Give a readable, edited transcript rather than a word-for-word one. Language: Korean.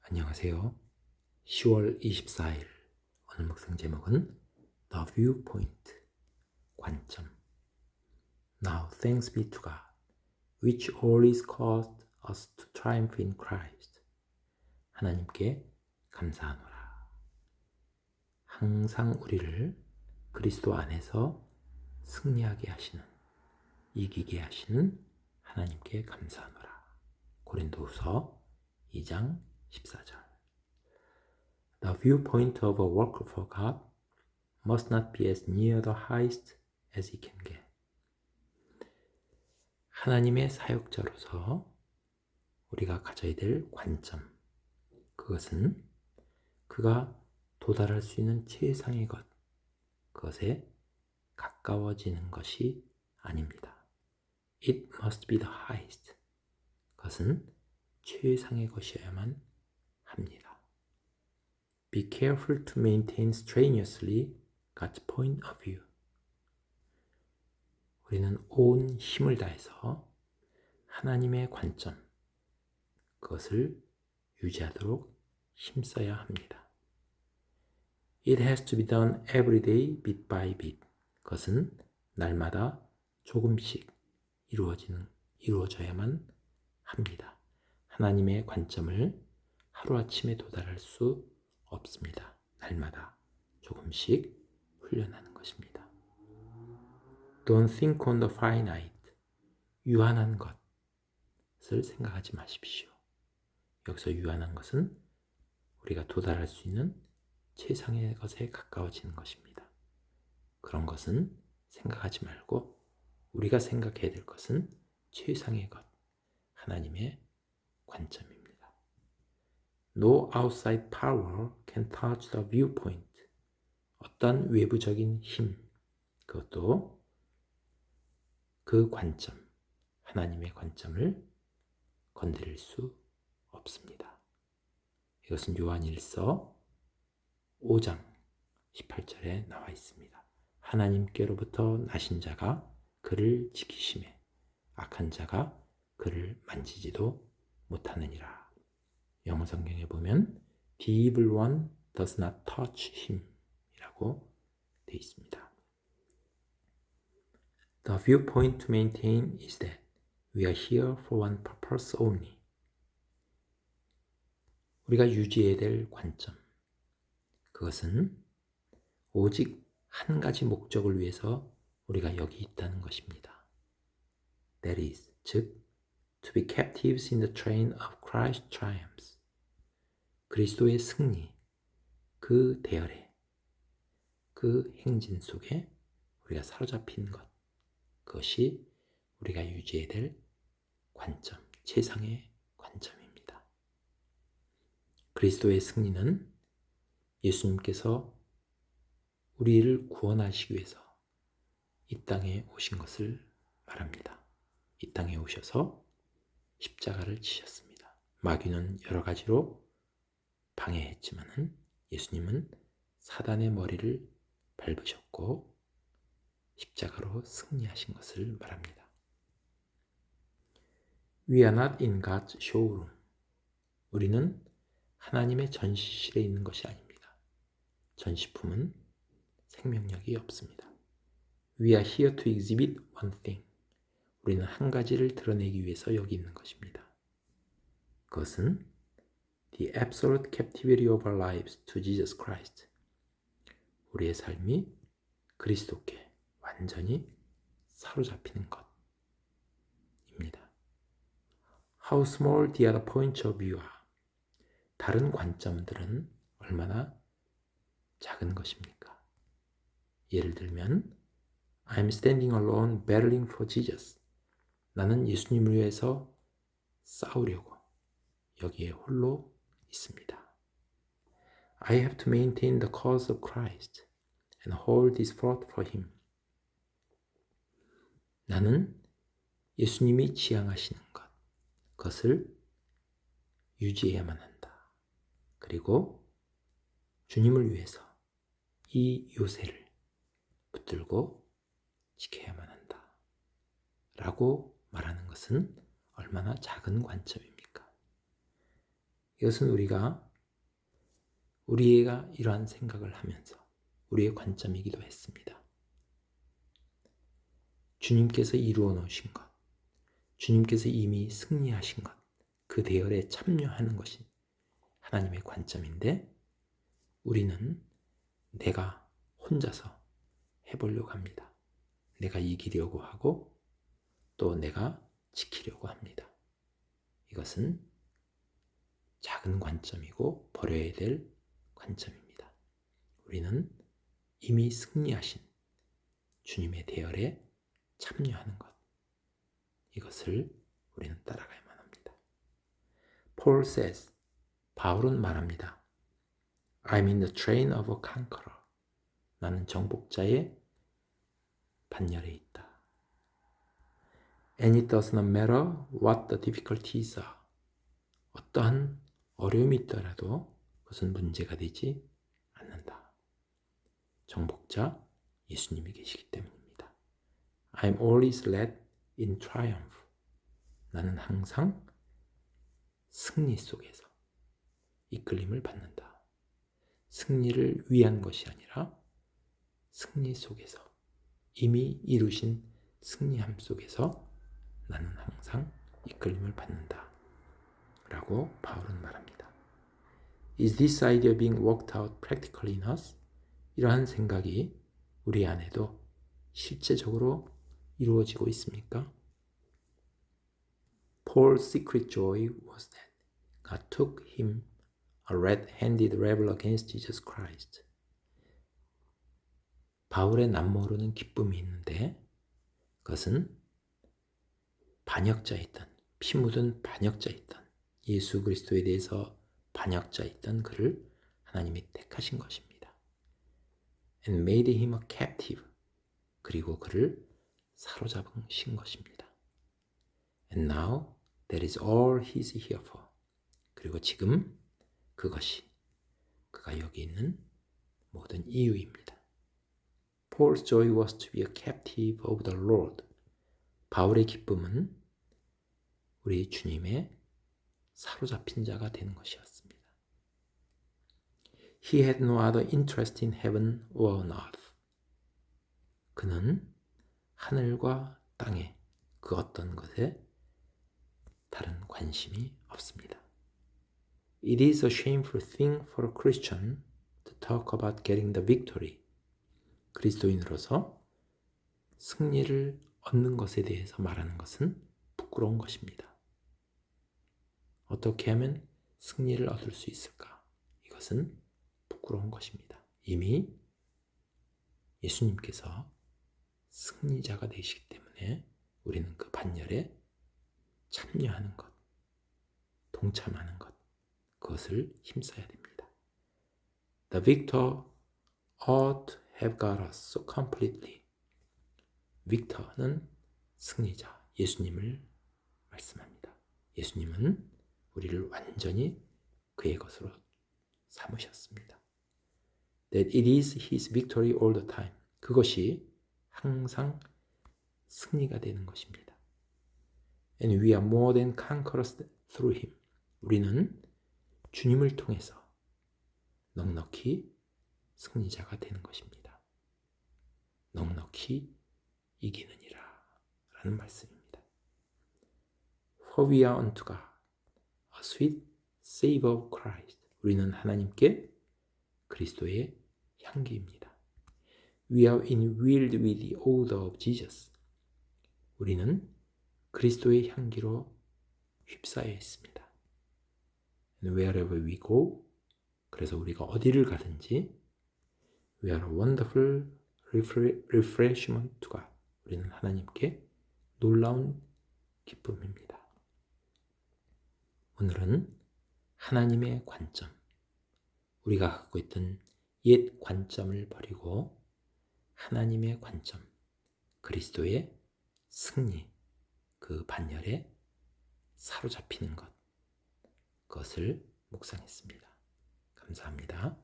안녕하세요. 10월 24일 오늘 묵상 제목은 The Viewpoint, 관점. Now thanks be to God, which always caused us to triumph in Christ. 하나님께 감사하노라. 항상 우리를 그리스도 안에서 승리하게 하시는, 이기게 하시는 하나님께 감사하노라. 고린도후서 2장 14절. The viewpoint of a worker for God must not be as near the highest as he can get. 하나님의 사역자로서 우리가 가져야 될 관점, 그것은 그가 도달할 수 있는 최상의 것, 그것에 가까워지는 것이 아닙니다. It must be the highest. 그것은 최상의 것이어야만 합니다. Be careful to maintain strenuously God's point of view. 우리는 온 힘을 다해서 하나님의 관점, 그것을 유지하도록 힘써야 합니다. It has to be done every day, bit by bit. 그것은 날마다 조금씩 이루어져야만 합니다. 하나님의 관점을 하루아침에 도달할 수 없습니다. 날마다 조금씩 훈련하는 것입니다. Don't think on the finite. 유한한 것을 생각하지 마십시오. 여기서 유한한 것은 우리가 도달할 수 있는 최상의 것에 가까워지는 것입니다. 그런 것은 생각하지 말고 우리가 생각해야 될 것은 최상의 것, 하나님의 관점입니다. No outside power can touch the viewpoint. 어떤 외부적인 힘, 그것도 그 관점, 하나님의 관점을 건드릴 수 없습니다. 이것은 요한일서 5장 18절에 나와 있습니다. 하나님께로부터 나신 자가 그를 지키심에 악한 자가 그를 만지지도 못하느니라. 영어 성경에 보면 The evil one does not touch him 이라고 되어 있습니다. The viewpoint to maintain is that we are here for one purpose only. 우리가 유지해야 될 관점, 그것은 오직 한 가지 목적을 위해서 우리가 여기 있다는 것입니다. That is, 즉, to be captives in the train of Christ's triumphs. 그리스도의 승리, 그 대열에, 그 행진 속에 우리가 사로잡힌 것, 그것이 우리가 유지해야 될 관점, 최상의 관점입니다. 그리스도의 승리는 예수님께서 우리를 구원하시기 위해서 이 땅에 오신 것을 말합니다. 이 땅에 오셔서 십자가를 지셨습니다. 마귀는 여러 가지로 방해했지만 예수님은 사단의 머리를 밟으셨고 십자가로 승리하신 것을 말합니다. We are not in God's showroom. 우리는 하나님의 전시실에 있는 것이 아닙니다. 전시품은 생명력이 없습니다. We are here to exhibit one thing. 우리는 한 가지를 드러내기 위해서 여기 있는 것입니다. 그것은 the absolute captivity of our lives to Jesus Christ. 우리의 삶이 그리스도께 완전히 사로잡히는 것입니다. How small the other points of view are. 다른 관점들은 얼마나 작은 것입니까? 예를 들면 I'm standing alone battling for Jesus. 나는 예수님을 위해서 싸우려고 여기에 홀로 있습니다. I have to maintain the cause of Christ and hold his fort for him. 나는 예수님이 지향하시는 것, 그것을 유지해야만 한다. 그리고 주님을 위해서 이 요새를 붙들고 지켜야만 한다. 라고 말하는 것은 얼마나 작은 관점입니까? 이것은 우리가 이러한 생각을 하면서 우리의 관점이기도 했습니다. 주님께서 이루어 놓으신 것, 주님께서 이미 승리하신 것, 그 대열에 참여하는 것이 하나님의 관점인데 우리는 내가 혼자서 해보려고 합니다. 내가 이기려고 하고 또 내가 지키려고 합니다. 이것은 작은 관점이고 버려야 될 관점입니다. 우리는 이미 승리하신 주님의 대열에 참여하는 것, 이것을 우리는 따라가야만 합니다. Paul says, 바울은 말합니다. I'm in the train of a conqueror. 나는 정복자의 반열에 있다. And it does not matter what the difficulties are. 어떠한 어려움이 있더라도 그것은 문제가 되지 않는다. 정복자 예수님이 계시기 때문입니다. I'm always led in triumph. 나는 항상 승리 속에서 이끌림을 받는다. 승리를 위한 것이 아니라 승리 속에서 이미 이루신 승리함 속에서 나는 항상 이끌림을 받는다. 라고 바울은 말합니다. Is this idea being worked out practically in us? 이러한 생각이 우리 안에도 실제적으로 이루어지고 있습니까? Paul's secret joy was that God took him, a red-handed rebel against Jesus Christ. 바울의 남모르는 기쁨이 있는데 그것은 반역자였던, 피 묻은 반역자였던 예수 그리스도에 대해서 반역자였던 그를 하나님이 택하신 것입니다. And made him a captive. 그리고 그를 사로잡으신 것입니다. And now that is all he's here for. 그리고 지금 그것이 그가 여기 있는 모든 이유입니다. Paul's joy was to be a captive of the Lord. 바울의 기쁨은 우리 주님의 사로잡힌 자가 되는 것이었습니다. He had no other interest in heaven or on earth. 그는 하늘과 땅에 그 어떤 것에 다른 관심이 없습니다. It is a shameful thing for a Christian to talk about getting the victory. 그리스도인으로서 승리를 얻는 것에 대해서 말하는 것은 부끄러운 것입니다. 어떻게 하면 승리를 얻을 수 있을까? 이것은 부끄러운 것입니다. 이미 예수님께서 승리자가 되시기 때문에 우리는 그 반열에 참여하는 것, 동참하는 것, 그것을 힘써야 됩니다. The victor ought to have got us so completely. 빅터는 승리자, 예수님을 말씀합니다. 예수님은 우리를 완전히 그의 것으로 삼으셨습니다. That it is his victory all the time. 그것이 항상 승리가 되는 것입니다. And we are more than conquerors through him. 우리는 주님을 통해서 넉넉히 승리자가 되는 것입니다. 넉넉히 이기느니라 라는 말씀입니다. For we are unto God, a sweet savor of Christ. 우리는 하나님께 그리스도의 향기입니다. We are enwilled with the odor of Jesus. 우리는 그리스도의 향기로 휩싸여 있습니다. And wherever we go, 그래서 우리가 어디를 가든지 we are a wonderful refreshment to God. 우리는 하나님께 놀라운 기쁨입니다. 오늘은 하나님의 관점, 우리가 갖고 있던 옛 관점을 버리고 하나님의 관점, 그리스도의 승리, 그 반열에 사로잡히는 것, 그것을 묵상했습니다. 감사합니다.